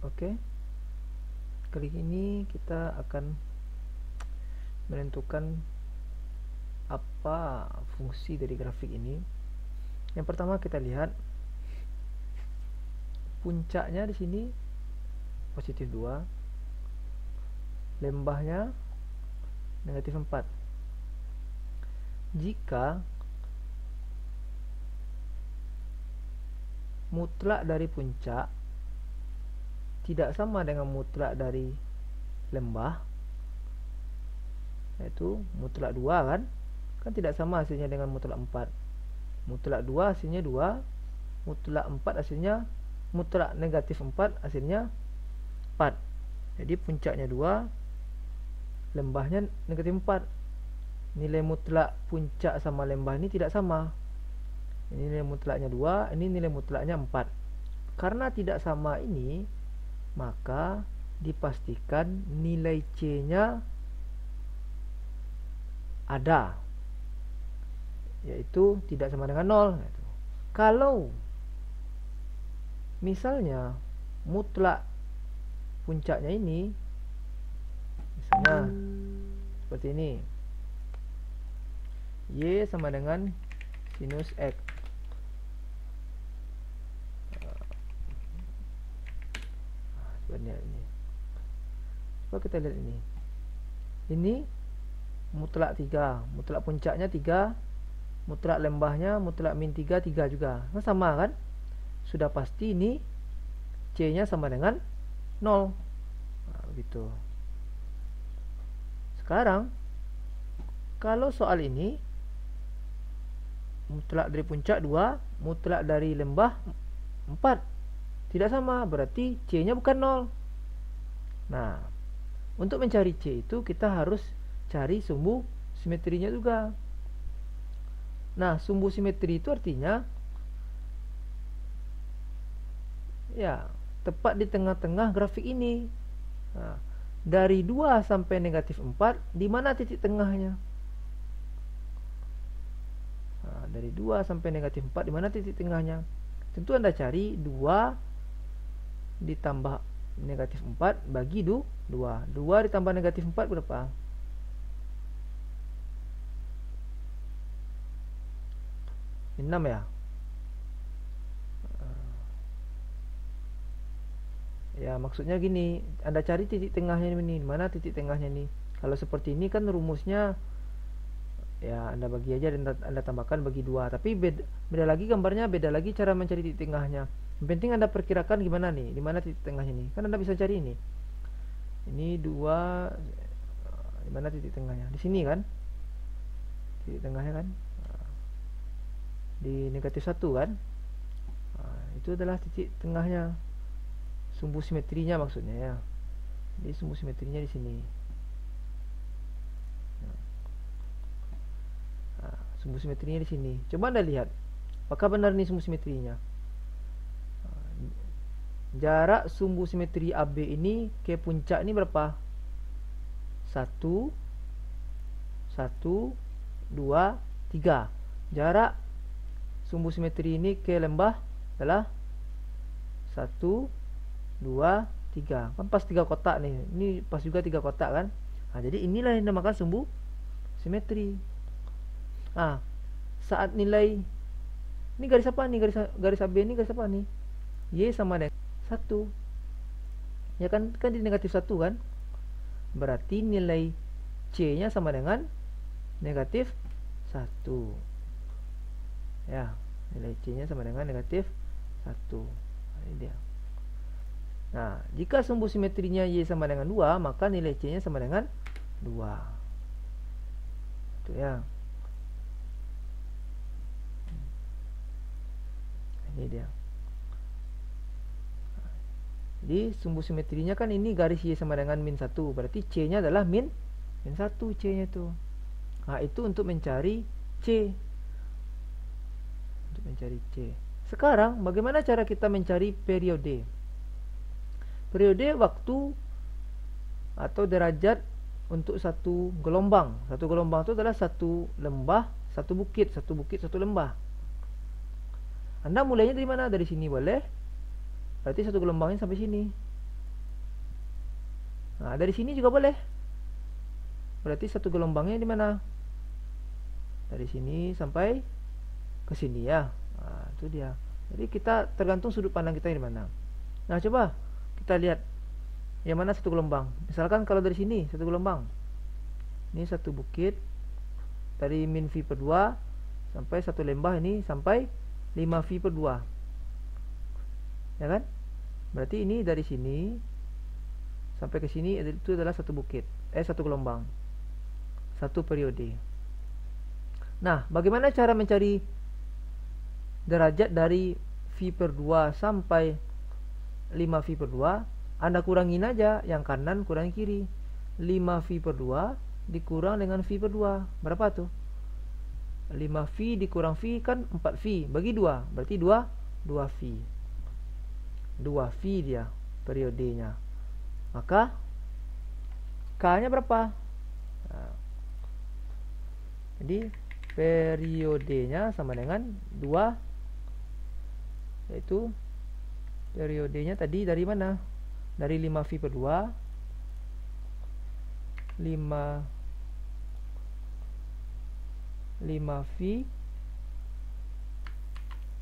Oke, kali ini kita akan menentukan apa fungsi dari grafik ini. Yang pertama kita lihat puncaknya di sini positif 2, lembahnya negatif 4. Jika mutlak dari puncak tidak sama dengan mutlak dari lembah, yaitu mutlak 2 kan tidak sama hasilnya dengan mutlak 4. Mutlak 2 hasilnya 2, mutlak 4 hasilnya, mutlak negatif 4 hasilnya 4. Jadi puncaknya 2, lembahnya negatif 4. Nilai mutlak puncak sama lembah ini tidak sama. Ini nilai mutlaknya 2, ini nilai mutlaknya 4. Karena tidak sama ini, maka dipastikan nilai C-nya ada, yaitu tidak sama dengan 0. Kalau misalnya mutlak puncaknya ini, misalnya seperti ini, Y sama dengan sinus X. Sebenarnya ini, coba kita lihat ini. Ini mutlak 3, mutlak puncaknya 3, mutlak lembahnya mutlak min 3, 3 juga. Nah, sama kan? Sudah pasti ini C-nya sama dengan 0. Nah, begitu. Sekarang kalau soal ini mutlak dari puncak 2, mutlak dari lembah 4. Tidak sama, berarti C-nya bukan 0. Nah, untuk mencari C itu kita harus cari sumbu simetrinya juga. Nah, sumbu simetri itu artinya ya tepat di tengah-tengah grafik ini. Nah, dari 2 sampai negatif 4, di mana titik tengahnya? Nah, dari 2 sampai negatif 4, di mana titik tengahnya? Tentu Anda cari 2 ditambah negatif 4 bagi 2. 2 ditambah negatif 4 berapa? 6 ya. Ya, maksudnya gini, Anda cari titik tengahnya ini. Mana titik tengahnya nih? Kalau seperti ini kan rumusnya ya Anda bagi aja dan Anda tambahkan bagi 2. Tapi beda lagi gambarnya, beda lagi cara mencari titik tengahnya. Yang penting Anda perkirakan gimana nih, di mana titik tengahnya nih. Kan Anda bisa cari ini. Ini 2, di mana titik tengahnya? Di sini kan? Titik tengahnya kan? Di negatif 1 kan? Itu adalah titik tengahnya. Sumbu simetrinya maksudnya ya. Jadi sumbu simetrinya di sini. Sumbu simetrinya di sini. Coba Anda lihat, apakah benar nih sumbu simetrinya? Jarak sumbu simetri AB ini ke puncak ini berapa? 1, 1, 2, 3. Jarak sumbu simetri ini ke lembah adalah 1, 2, 3. Kan pas 3 kotak nih. Ini pas juga 3 kotak kan? Nah, jadi inilah yang dinamakan sumbu simetri. Saat nilai ini garis apa nih? Garis AB ini garis apa nih? Y sama dengan 1. Ya kan di negatif 1 kan? Berarti nilai C-nya sama dengan negatif 1. Ya, nilai C-nya sama dengan negatif 1. Nah, ini dia. Nah, jika sumbu simetrinya Y sama dengan 2, maka nilai C-nya sama dengan 2. Itu ya. Ini dia. Jadi sumbu simetrinya kan ini garis Y sama dengan min 1. Berarti C-nya adalah min 1 C-nya itu. Nah, itu untuk mencari C. Untuk mencari C. Sekarang bagaimana cara kita mencari periode? Periode waktu atau derajat untuk satu gelombang. Satu gelombang itu adalah satu lembah, satu bukit, satu lembah. Anda mulainya dari mana? Dari sini boleh. Berarti satu gelombangnya sampai sini. Nah, dari sini juga boleh. Berarti satu gelombangnya di mana? Dari sini sampai ke sini ya. Nah, itu dia. Jadi kita tergantung sudut pandang kita di mana. Nah, coba kita lihat yang mana satu gelombang. Misalkan kalau dari sini satu gelombang. Ini satu bukit dari min V per 2 sampai satu lembah ini sampai 5 V per 2. Ya kan? Berarti ini dari sini sampai ke sini itu adalah satu bukit. Satu gelombang. Satu periode. Nah, bagaimana cara mencari derajat dari V per 2 sampai 5 V per 2? Anda kurangin aja, yang kanan kurangi kiri. 5 V per 2 dikurang dengan V per 2. Berapa tuh? 5 V dikurang V kan 4 V. Bagi 2, berarti 2 V. 2 V dia periodenya. Maka K-nya berapa? Nah, jadi periodenya sama dengan 2, yaitu periodenya tadi dari mana? Dari 5 V per 2, 5 V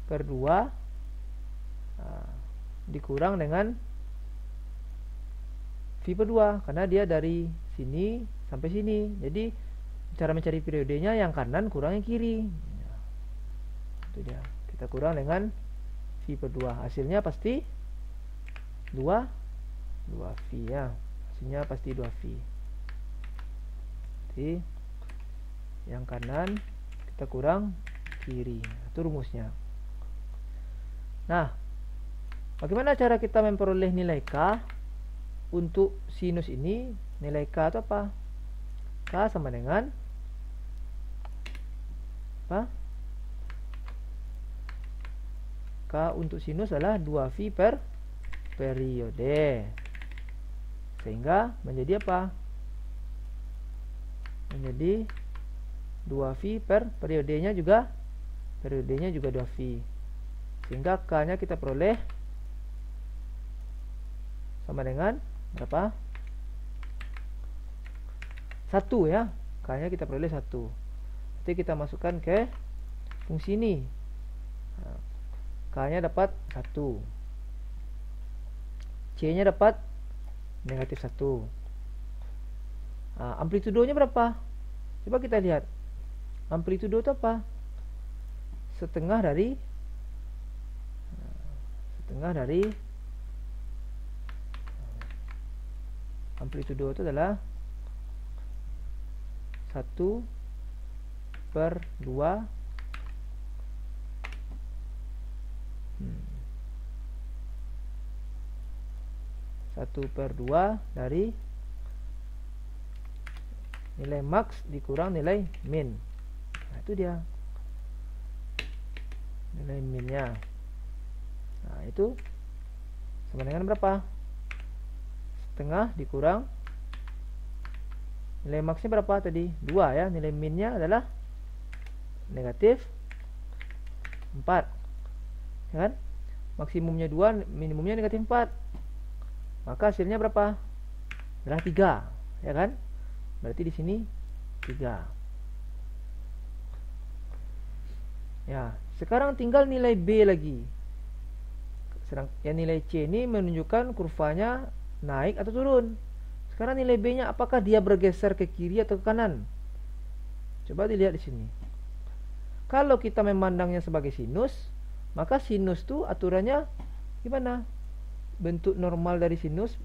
per 2 dikurang dengan V per 2, karena dia dari sini sampai sini. Jadi cara mencari periodenya yang kanan kurang yang kiri. Itu dia. Kita kurang dengan V per 2. Hasilnya pasti 2 V ya. Hasilnya pasti 2 V. Jadi yang kanan kita kurang kiri. Itu rumusnya. Nah, bagaimana cara kita memperoleh nilai K untuk sinus ini? Nilai K itu apa? K sama dengan apa? K untuk sinus adalah 2V per periode. Sehingga menjadi apa? Menjadi 2V per periodenya juga 2V. Sehingga K-nya kita peroleh sama dengan berapa? 1 ya. K-nya kita peroleh 1. Nanti kita masukkan ke fungsi ini. K-nya dapat 1. C-nya dapat negatif 1. Amplitudonya berapa? Coba kita lihat. Amplitudo itu apa? Setengah dari amplitudo itu adalah 1 per 2 1 per 2 dari nilai max dikurang nilai min. Nah, itu dia nilai minnya. Nah, itu sama dengan berapa? Setengah dikurang nilai maxnya berapa tadi? 2 ya. Nilai minnya adalah negatif 4, ya kan? Maksimumnya 2, minimumnya negatif 4. Maka hasilnya berapa? Adalah 3, ya kan? Berarti di sini 3. Ya, sekarang tinggal nilai B lagi. Yang nilai C ini menunjukkan kurvanya naik atau turun. Sekarang nilai B-nya apakah dia bergeser ke kiri atau ke kanan? Coba dilihat di sini. Kalau kita memandangnya sebagai sinus, maka sinus itu aturannya gimana? Bentuk normal dari sinus,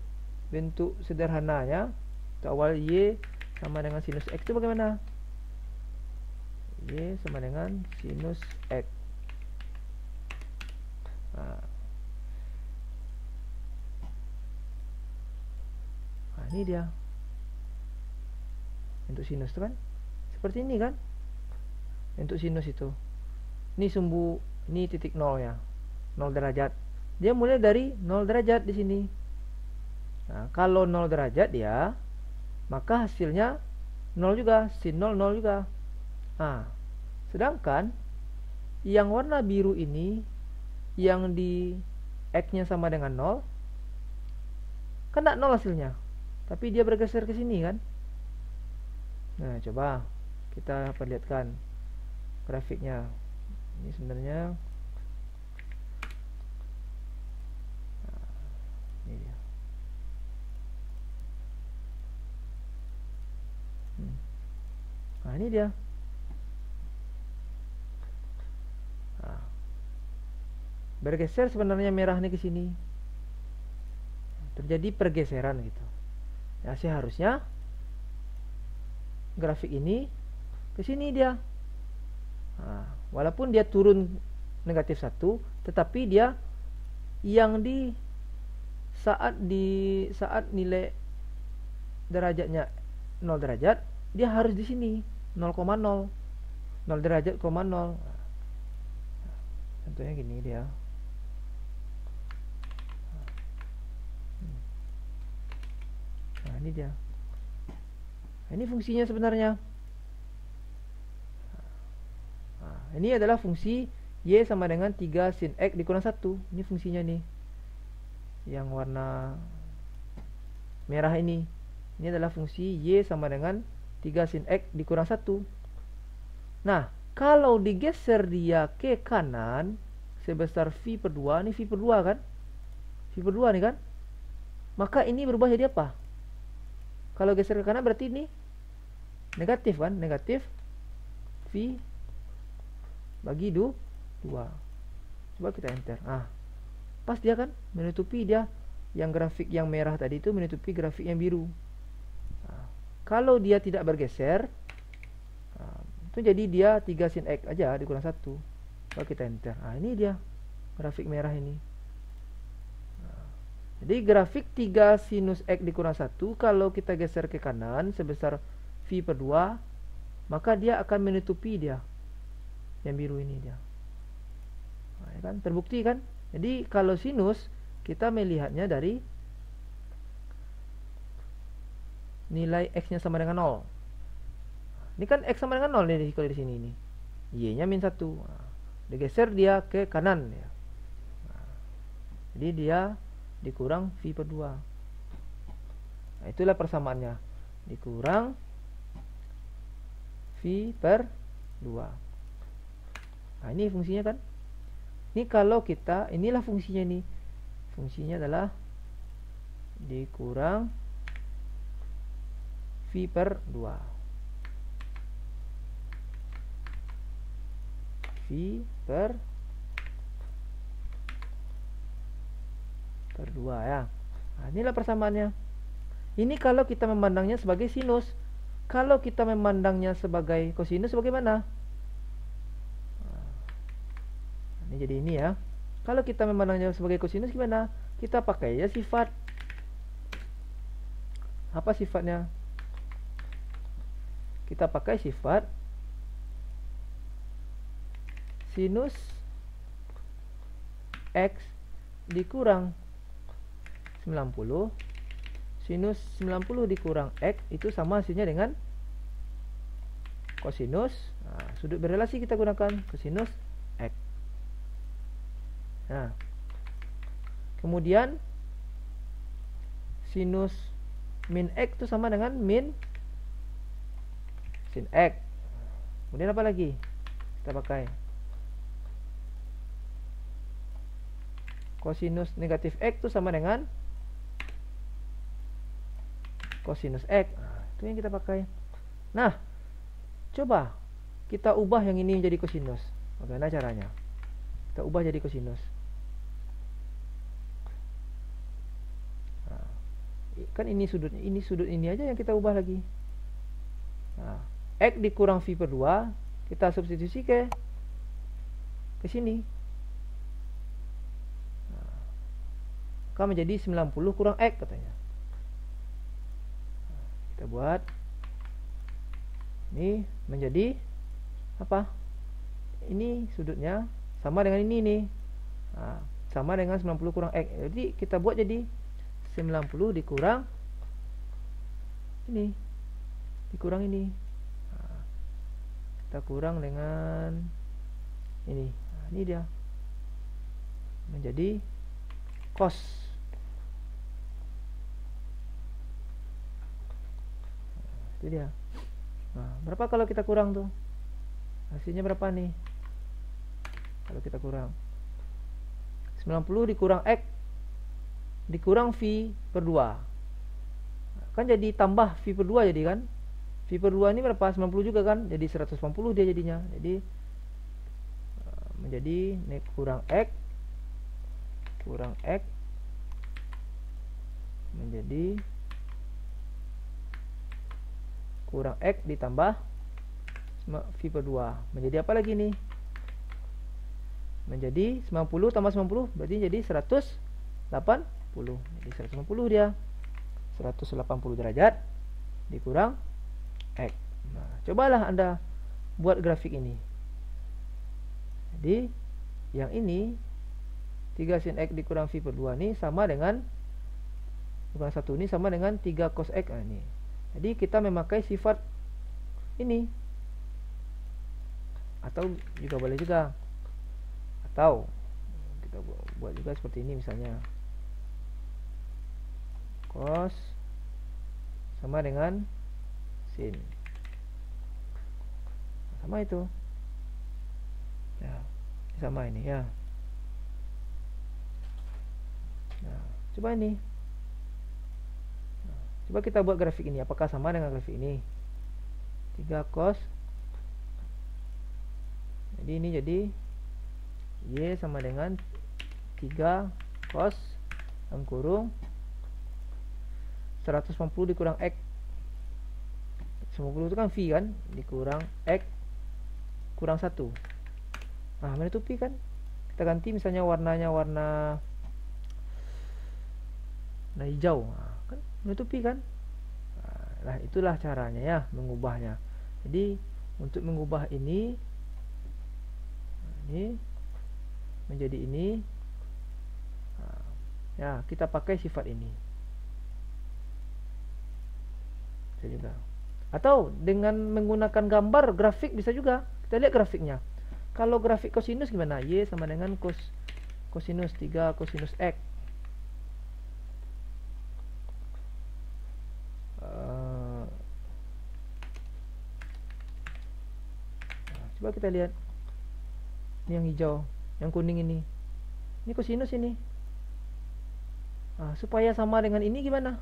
bentuk sederhananya, ke awal Y sama dengan sinus X itu bagaimana? Y sama dengan sinus X. Nah, ini dia bentuk sinus itu kan seperti ini kan, bentuk sinus itu. Ini sumbu, ini titik 0 ya, 0 derajat. Dia mulai dari 0 derajat di sini. Nah, kalau 0 derajat dia, maka hasilnya 0 juga, sin 0 0 juga. Nah, sedangkan yang warna biru ini, yang di X-nya sama dengan 0, kan tidak 0 hasilnya. tapi dia bergeser ke sini kan. Nah, coba kita perlihatkan grafiknya. Ini sebenarnya ini dia. Nah, ini dia. Nah, bergeser sebenarnya merah nih ke sini. Terjadi pergeseran gitu. Ya, seharusnya grafik ini ke sini dia. Nah, walaupun dia turun negatif 1, tetapi dia yang saat nilai derajatnya 0 derajat, dia harus di sini 0,0 derajat, 0. Contohnya gini dia. Nah, ini dia. Nah, ini fungsinya sebenarnya. Nah, ini adalah fungsi Y sama dengan 3 sin X dikurang 1. Ini fungsinya nih. Yang warna merah ini. Ini adalah fungsi Y sama dengan 3 sin X dikurang 1. Nah, kalau digeser dia ke kanan sebesar V per 2, ini V per 2 kan? V per 2 nih kan? Maka ini berubah jadi apa? Kalau geser ke kanan berarti ini negatif kan? Negatif V bagi 2. Coba kita enter. Ah, pas dia kan menutupi dia. Yang grafik yang merah tadi itu menutupi grafik yang biru. Nah, kalau dia tidak bergeser, itu jadi dia 3 sin X aja dikurang 1. Coba kita enter. Nah, ini dia grafik merah ini. Nah, jadi grafik 3 sinus X dikurang 1 kalau kita geser ke kanan sebesar V per 2, maka dia akan menutupi dia yang biru ini dia. Nah, ya kan? Terbukti kan? Jadi kalau sinus kita melihatnya dari nilai X-nya sama dengan 0. Ini kan X sama dengan 0 nih kalau di sini ini. Y-nya min 1. Nah, digeser dia ke kanan ya. Nah, jadi dia dikurang V per 2. Nah, itulah persamaannya. Dikurang V per 2. Nah, ini fungsinya kan. Ini kalau kita, inilah fungsinya nih. Fungsinya adalah dikurang V per 2. V per 2 ya. Nah, inilah persamaannya. Ini kalau kita memandangnya sebagai sinus. Kalau kita memandangnya sebagai kosinus bagaimana? Nah, ini jadi ini ya. Kalau kita memandangnya sebagai kosinus gimana? Kita pakai ya sifat. Apa sifatnya? Kita pakai sifat sinus X dikurang 90. Sinus 90 dikurang X itu sama hasilnya dengan kosinus. Nah, sudut berelasi kita gunakan kosinus X. Nah, kemudian sinus min X itu sama dengan min sin X. Kemudian apa lagi? Kita pakai kosinus negatif X itu sama dengan kosinus X. Nah, itu yang kita pakai. Nah, coba kita ubah yang ini menjadi kosinus. Bagaimana caranya? Kita ubah jadi kosinus. Nah, kan ini sudutnya, ini sudut ini aja yang kita ubah lagi. Nah, X dikurang V per 2 kita substitusi ke sini. Nah, maka menjadi 90 kurang X katanya. Nah, kita buat ini menjadi apa? Ini sudutnya sama dengan ini nih. Nah, sama dengan 90 kurang X. Jadi kita buat jadi 90 dikurang ini. Dikurang ini. Nah, kita kurang dengan ini. Nah, ini dia. Menjadi cos. Itu dia. Nah, berapa kalau kita kurang tuh? Hasilnya berapa nih? Kalau kita kurang 90 dikurang X dikurang V per 2. Kan jadi tambah V per 2 jadi kan? V per 2 ini berapa? 90 juga kan? Jadi 180 dia jadinya. Jadi menjadi kurang X menjadi kurang X ditambah V per 2. Menjadi apa lagi nih? Menjadi 90 tambah 90 berarti jadi 180. Jadi 180 dia. 180 derajat dikurang X. Nah, cobalah Anda buat grafik ini. Jadi yang ini 3 sin X dikurang V per 2 ini sama dengan bukan 1 ini sama dengan 3 cos X. Nah, ini. Jadi kita memakai sifat ini. Atau juga boleh juga. Atau kita buat juga seperti ini misalnya. Cos sama dengan sin. Sama itu. Ya, sama ini ya. Nah, coba ini. Nah, coba kita buat grafik ini. Apakah sama dengan grafik ini? 3 cos. Jadi ini jadi Y sama dengan 3 cos dalam kurung 180 dikurang X. 90 itu kan V kan, dikurang X kurang 1. Nah, menutupi kan. Kita ganti misalnya warnanya warna hijau. Nah, kan menutupi kan. Nah, itulah caranya ya mengubahnya. Jadi untuk mengubah ini menjadi ini, ya kita pakai sifat ini. Bisa juga. Atau dengan menggunakan gambar grafik bisa juga. Kita lihat grafiknya. Kalau grafik kosinus gimana? Y sama dengan kosinus 3 kosinus X. Coba kita lihat. Ini yang hijau, yang kuning ini. Ini kosinus ini. Nah, supaya sama dengan ini gimana?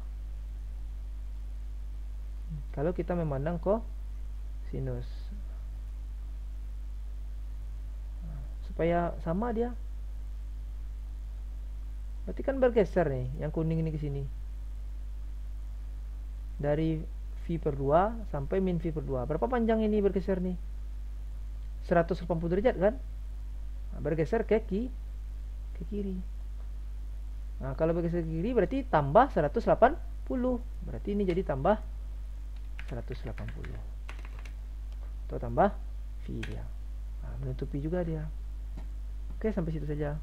Kalau kita memandang kosinus. Supaya sama dia. Berarti kan bergeser nih, yang kuning ini ke sini. Dari V per 2 sampai min V per 2. Berapa panjang ini bergeser nih? 180 derajat kan? Nah, bergeser ke kiri. Nah, kalau bergeser ke kiri berarti tambah 180. Berarti ini jadi tambah 180. Atau tambah V dia. Nah, menutupi juga dia. Oke, sampai situ saja.